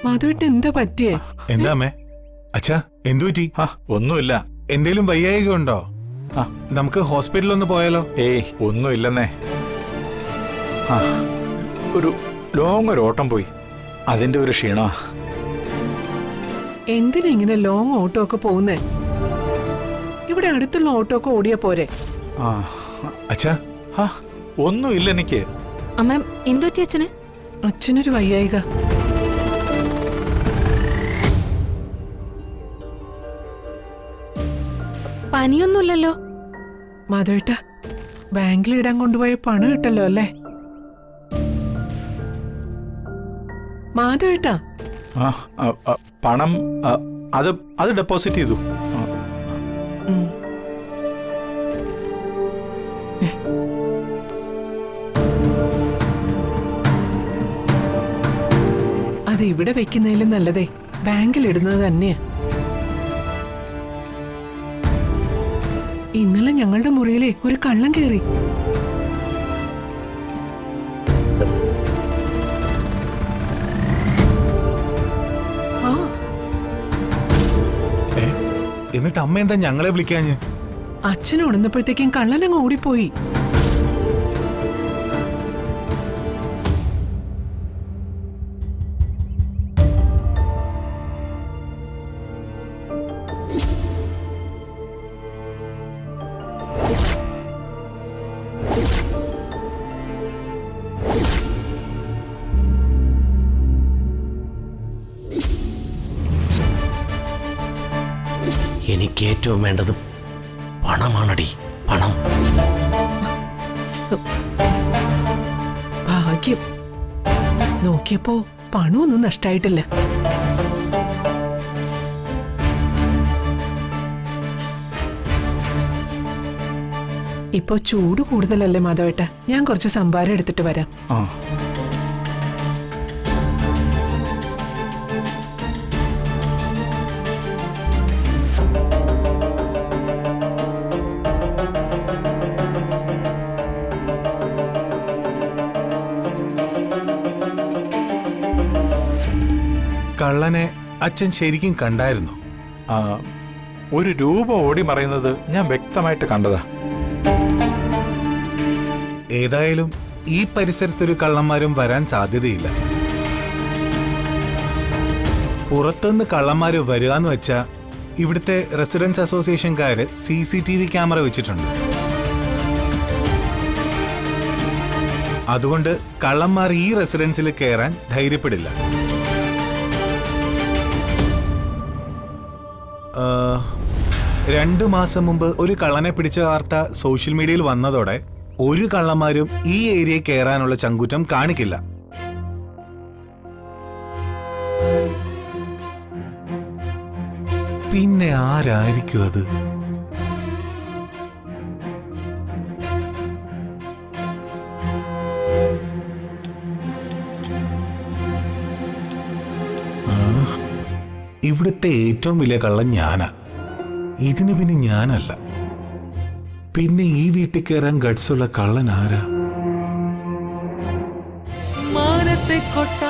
മാധവേട്ടൻ എന്താ പറ്റിയേ? എന്താ അമ്മേ? അച്ഛാ എന്തു പറ്റി? ഒന്നുമില്ല. എന്തേലും വയ്യായിക ഉണ്ടോ? നമുക്ക് ഹോസ്പിറ്റലിൽ ഒന്ന് പോയാലോ? ഏയ് ഒന്നുമില്ലെന്നേ. ഒരു ലോങ് ഒരു ഓട്ടം പോയി, അതിന്റെ ഒരു ക്ഷീണ. എന്തിനാ ഇങ്ങനെ ലോങ് ഓട്ടോ ഒക്കെ പോകുന്നേ? ഇവിടെ അടുത്തുള്ള ഓട്ടോ ഒക്കെ ഓടിയാ പോരെ? അച്ഛാ ഒന്നുമില്ല എനിക്ക്. അമ്മ എന്തു പറ്റി അച്ഛന്? അച്ഛനൊരു വയ്യായിക. പനിയൊന്നുമില്ലല്ലോ. മാധവേട്ട, ബാങ്കിലിടാൻ കൊണ്ടുപോയ പണം കിട്ടല്ലോ അല്ലേ? മാധവേട്ട, പണം അത് ഡെപ്പോസിറ്റ് ചെയ്തു. അത് ഇവിടെ വെക്കുന്നതിലും നല്ലതേ ബാങ്കിൽ ഇടുന്നത് തന്നെയാ. ഇന്നലെ ഞങ്ങളുടെ മുറിയിലെ ഒരു കള്ളൻ കയറി. എന്നിട്ട് അമ്മ എന്താ ഞങ്ങളെ വിളിക്കാഞ്ഞ്? അച്ഛൻ ഉണർന്നപ്പോഴത്തേക്കും കള്ളനങ്ങ് ഓടിപ്പോയി. എനിക്ക് ഏറ്റവും വേണ്ടത് പണമാണടി, പണം. ഭാഗ്യം, നോക്കിയപ്പോ പണമൊന്നും നഷ്ടായിട്ടില്ല. ഇപ്പൊ ചൂട് കൂടുതലല്ലേ മാധവേട്ട? ഞാൻ കുറച്ച് സംഭാരം എടുത്തിട്ട് വരാം. കള്ളനെ അച്ഛൻ ശരിക്കും കണ്ടായിരുന്നു? ഒരു രൂപ ഓടി മറയുന്നത് ഞാൻ വ്യക്തമായിട്ട് കണ്ടതാ. ഏതായാലും ഈ പരിസരത്തൊരു കള്ളന്മാരും വരാൻ സാധ്യതയില്ല. പുറത്തുനിന്ന് കള്ളന്മാര് വരികയെന്ന് വെച്ചാ ഇവിടുത്തെ റെസിഡൻസ് അസോസിയേഷൻകാര് CCTV ക്യാമറ വെച്ചിട്ടുണ്ട്. അതുകൊണ്ട് കള്ളന്മാർ ഈ റെസിഡൻസിൽ കയറാൻ ധൈര്യപ്പെടില്ല. 2 മാസം മുമ്പ് ഒരു കള്ളനെ പിടിച്ച വാർത്ത സോഷ്യൽ മീഡിയയിൽ വന്നതോടെ ഒരു കള്ളന്മാരും ഈ ഏരിയയിൽ കയറാനുള്ള ചങ്കൂറ്റം കാണിക്കില്ല. പിന്നെ ആരായിരിക്കും അത്? ഇവിടുത്തെ ഏറ്റവും വലിയ കള്ളൻ ഞാനാ. ഇതിന് പിന്നെ ഞാനല്ല. പിന്നെ ഈ വീട്ടിൽ കയറാൻ ഗഡ്സുള്ള കള്ളൻ ആരാ? മാനത്തെ കൊട്ട